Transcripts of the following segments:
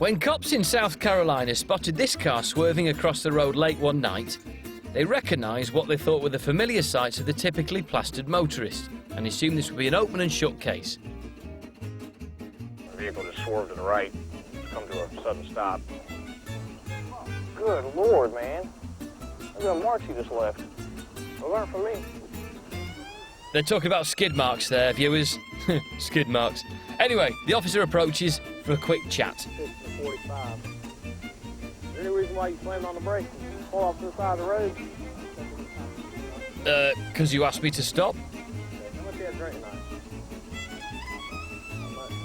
When cops in South Carolina spotted this car swerving across the road late one night, they recognised what they thought were the familiar sights of the typically plastered motorist and assumed this would be an open and shut case. The vehicle just swerved to the right to come to a sudden stop. Good Lord, man. Look at the marks you just left. Well, learn from me. They're talking about skid marks there, viewers. Skid marks. Anyway, the officer approaches for a quick chat. 45. Is there any reason why you slammed on the brakes and pull off to the side of the road? Because you asked me to stop. How much you had drinking on?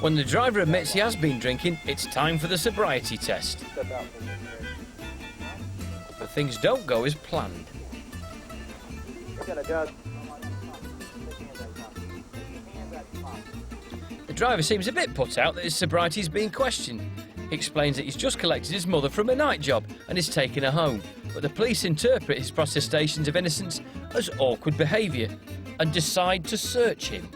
When the driver admits he has been drinking, it's time for the sobriety test. Step out for me. But things don't go as planned. Got a judge. The driver seems a bit put out that his sobriety is being questioned. He explains that he's just collected his mother from a night job and is taking her home, but the police interpret his protestations of innocence as awkward behaviour and decide to search him.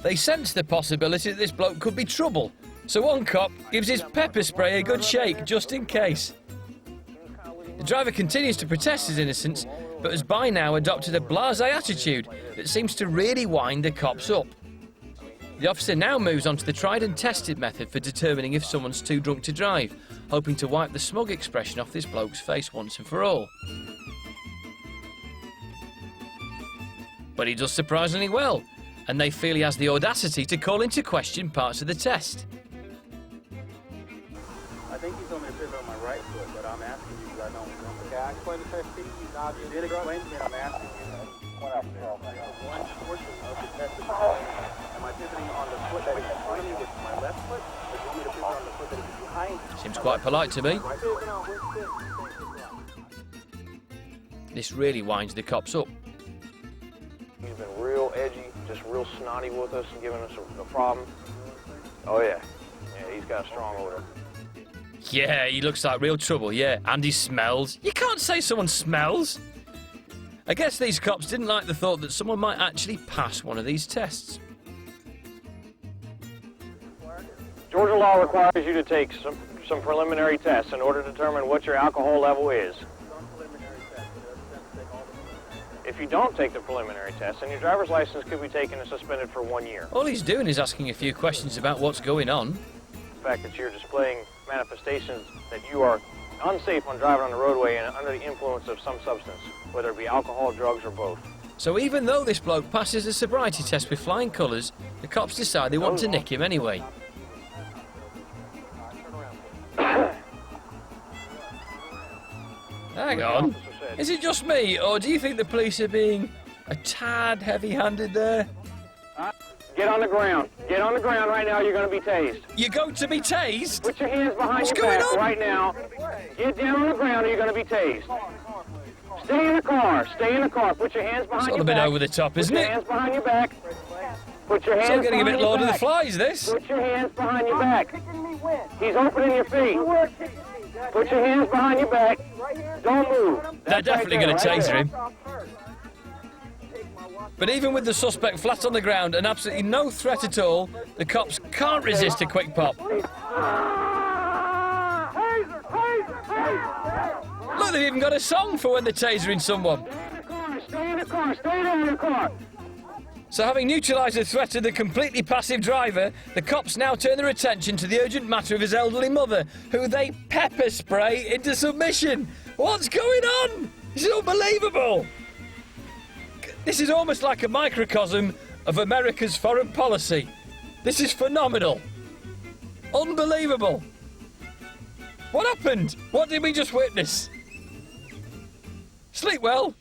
They sense the possibility that this bloke could be trouble, so one cop gives his pepper spray a good shake just in case. The driver continues to protest his innocence, but has by now adopted a blasé attitude that seems to really wind the cops up. The officer now moves on to the tried and tested method for determining if someone's too drunk to drive, hoping to wipe the smug expression off this bloke's face once and for all. But he does surprisingly well, and they feel he has the audacity to call into question parts of the test. I think you told me to pivot on my right foot, but I'm asking you because I don't remember. Okay, I explained the test to you. You did explain to me, and I'm asking you. One portion of the test is am I pivoting on the foot that is in front of me with my left foot, or do you want me to pivot on the foot that is behind me? Seems quite polite to me. This really winds the cops up. He's been real edgy, just real snotty with us and giving us a problem. Oh yeah, he's got a strong odor. Yeah, he looks like real trouble, yeah. And he smells. You can't say someone smells. I guess these cops didn't like the thought that someone might actually pass one of these tests. Georgia law requires you to take some preliminary tests in order to determine what your alcohol level is. If you don't take the preliminary test, then your driver's license could be taken and suspended for 1 year. All he's doing is asking a few questions about what's going on. The fact that you're displaying manifestations that you are unsafe when driving on the roadway and under the influence of some substance, whether it be alcohol, drugs, or both. So even though this bloke passes the sobriety test with flying colours, the cops decide they want to nick him anyway. Hang on. Is it just me, or do you think the police are being a tad heavy-handed there? Get on the ground. Get on the ground right now. You're going to be tased. You're going to be tased? Put your hands behind What's your going back on? right now. Get down on the ground or you're going to be tased. Stay in the car. Stay in the car. Put your hands behind It's your a back. bit over the top, isn't Put it? your hands behind your back. Put your hands Still getting a bit behind your Lord of the back. Flies, this. Put your hands behind your back. He's opening your feet. Put your hands behind your back. Don't move. They're That's definitely right going to there, taser right him. But even with the suspect flat on the ground and absolutely no threat at all, the cops can't resist a quick pop. Look, they've even got a song for when they're tasering someone. Stay in the car. Stay there in the car. So having neutralised the threat of the completely passive driver, the cops now turn their attention to the urgent matter of his elderly mother, who they pepper spray into submission. What's going on? This is unbelievable. This is almost like a microcosm of America's foreign policy. This is phenomenal. Unbelievable. What happened? What did we just witness? Sleep well.